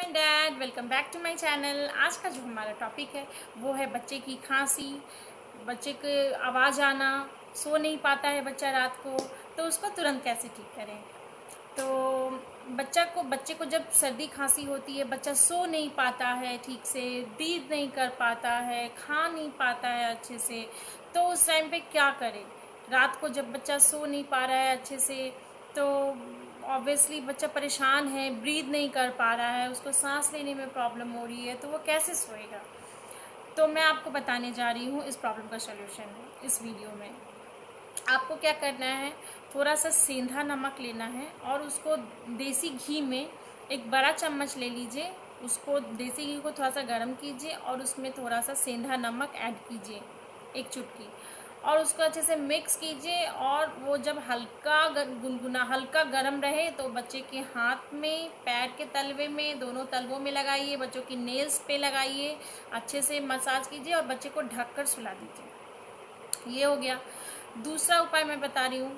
Dad welcome back to my channel. आज का जो हमारा टॉपिक है वो है बच्चे की खांसी, बच्चे के आवाज़ आना, सो नहीं पाता है बच्चा रात को, तो उसको तुरंत कैसे ठीक करें। तो बच्चे को जब सर्दी खांसी होती है, बच्चा सो नहीं पाता है ठीक से, ब्रीथ नहीं कर पाता है, खा नहीं पाता है अच्छे से, तो उस टाइम पे क्या करें। रात को जब बच्चा सो नहीं पा रहा है अच्छे से, तो ऑब्वियसली बच्चा परेशान है, ब्रीथ नहीं कर पा रहा है, उसको सांस लेने में प्रॉब्लम हो रही है, तो वो कैसे सोएगा। तो मैं आपको बताने जा रही हूँ इस प्रॉब्लम का सलूशन इस वीडियो में। आपको क्या करना है, थोड़ा सा सेंधा नमक लेना है और उसको देसी घी में एक बड़ा चम्मच ले लीजिए। उसको देसी घी को थोड़ा सा गर्म कीजिए और उसमें थोड़ा सा सेंधा नमक ऐड कीजिए, एक चुटकी, और उसको अच्छे से मिक्स कीजिए। और वो जब हल्का गुनगुना हल्का गर्म रहे तो बच्चे के हाथ में, पैर के तलवे में, दोनों तलवों में लगाइए, बच्चों की नेल्स पे लगाइए, अच्छे से मसाज कीजिए और बच्चे को ढककर सुला दीजिए। ये हो गया। दूसरा उपाय मैं बता रही हूँ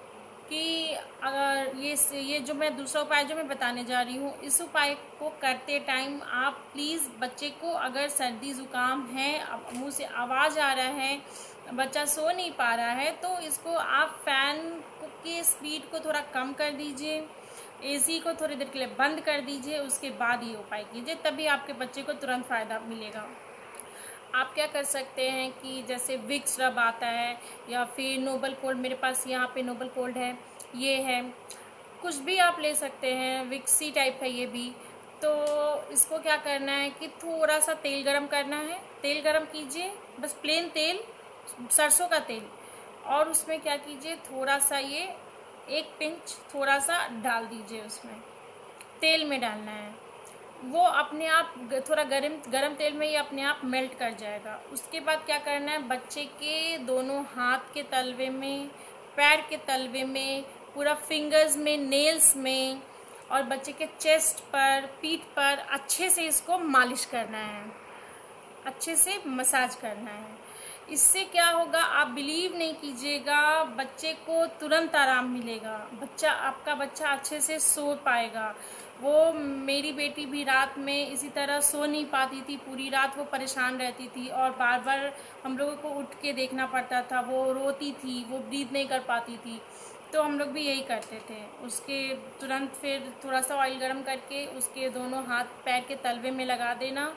कि अगर ये जो मैं दूसरा उपाय जो मैं बताने जा रही हूँ, इस उपाय को करते टाइम आप प्लीज़ बच्चे को, अगर सर्दी ज़ुकाम है, मुंह से आवाज़ आ रहा है, बच्चा सो नहीं पा रहा है, तो इसको आप फ़ैन की स्पीड को थोड़ा कम कर दीजिए, एसी को थोड़ी देर के लिए बंद कर दीजिए, उसके बाद ये उपाय कीजिए, तभी आपके बच्चे को तुरंत फ़ायदा मिलेगा। आप क्या कर सकते हैं कि जैसे विक्स रब आता है या फिर नोबल कोल्ड, मेरे पास यहाँ पे नोबल कोल्ड है, ये है, कुछ भी आप ले सकते हैं, विक्सी टाइप है ये भी। तो इसको क्या करना है कि थोड़ा सा तेल गरम करना है, तेल गरम कीजिए, बस प्लेन तेल, सरसों का तेल, और उसमें क्या कीजिए, थोड़ा सा ये एक पिंच थोड़ा सा डाल दीजिए, उसमें तेल में डालना है। वो अपने आप थोड़ा गरम गरम तेल में ये अपने आप मेल्ट कर जाएगा। उसके बाद क्या करना है, बच्चे के दोनों हाथ के तलवे में, पैर के तलवे में, पूरा फिंगर्स में, नेल्स में, और बच्चे के चेस्ट पर, पीठ पर अच्छे से इसको मालिश करना है, अच्छे से मसाज करना है। इससे क्या होगा, आप बिलीव नहीं कीजिएगा, बच्चे को तुरंत आराम मिलेगा, आपका बच्चा अच्छे से सो पाएगा। वो मेरी बेटी भी रात में इसी तरह सो नहीं पाती थी, पूरी रात वो परेशान रहती थी और बार बार हम लोगों को उठ के देखना पड़ता था, वो रोती थी, वो ब्रीथ नहीं कर पाती थी। तो हम लोग भी यही करते थे, उसके तुरंत फिर थोड़ा सा ऑयल गरम करके उसके दोनों हाथ पैर के तलवे में लगा देना,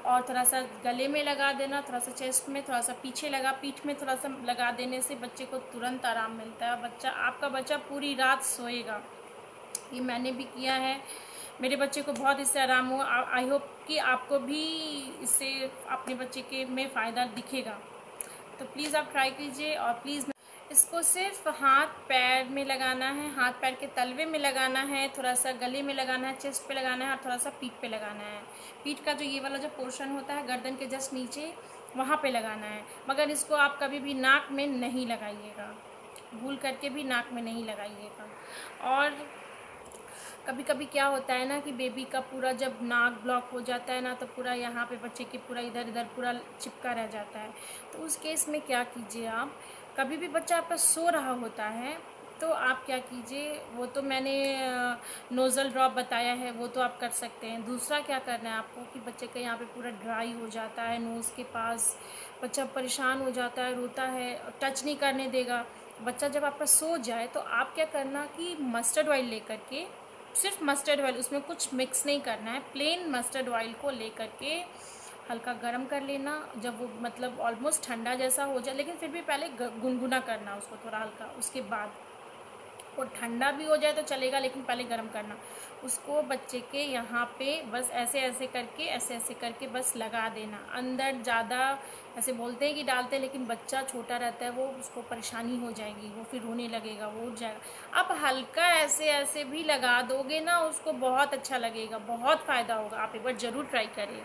और थोड़ा सा गले में लगा देना, थोड़ा सा चेस्ट में, थोड़ा सा पीछे लगा, पीठ में थोड़ा सा लगा देने से बच्चे को तुरंत आराम मिलता है। आपका बच्चा पूरी रात सोएगा। ये मैंने भी किया है, मेरे बच्चे को बहुत इससे आराम हुआ। आई होप कि आपको भी इससे अपने बच्चे के में फ़ायदा दिखेगा। तो प्लीज़ आप ट्राई कीजिए। और प्लीज़ इसको सिर्फ हाथ पैर में लगाना है, हाथ पैर के तलवे में लगाना है, थोड़ा सा गले में लगाना है, चेस्ट पे लगाना है, और थोड़ा सा पीठ पे लगाना है। पीठ का जो ये वाला जो पोर्शन होता है गर्दन के जस्ट नीचे, वहाँ पे लगाना है। मगर इसको आप कभी भी नाक में नहीं लगाइएगा, भूल करके भी नाक में नहीं लगाइएगा। और कभी कभी क्या होता है ना कि बेबी का पूरा जब नाक ब्लॉक हो जाता है ना, तो पूरा यहाँ पे बच्चे के पूरा इधर इधर पूरा चिपका रह जाता है। तो उस केस में क्या कीजिए, आप कभी भी बच्चा आपका सो रहा होता है तो आप क्या कीजिए, वो तो मैंने नोज़ल ड्रॉप बताया है, वो तो आप कर सकते हैं। दूसरा क्या करना है आपको कि बच्चे का यहाँ पे पूरा ड्राई हो जाता है, नोज़ के पास बच्चा परेशान हो जाता है, रोता है, टच नहीं करने देगा। बच्चा जब आपका सो जाए तो आप क्या करना कि मस्टर्ड ऑयल लेकर के, सिर्फ मस्टर्ड ऑयल, उसमें कुछ मिक्स नहीं करना है, प्लेन मस्टर्ड ऑयल को लेकर के हल्का गरम कर लेना। जब वो मतलब ऑलमोस्ट ठंडा जैसा हो जाए, लेकिन फिर भी पहले गुनगुना करना उसको थोड़ा हल्का, उसके बाद वो ठंडा भी हो जाए तो चलेगा, लेकिन पहले गरम करना। उसको बच्चे के यहाँ पे बस ऐसे ऐसे करके बस लगा देना अंदर। ज़्यादा ऐसे बोलते हैं कि डालते हैं, लेकिन बच्चा छोटा रहता है, वो उसको परेशानी हो जाएगी, वो फिर रोने लगेगा, वो उठ जाएगा। आप हल्का ऐसे ऐसे भी लगा दोगे ना, उसको बहुत अच्छा लगेगा, बहुत फ़ायदा होगा। आप एक बार ज़रूर ट्राई करिए।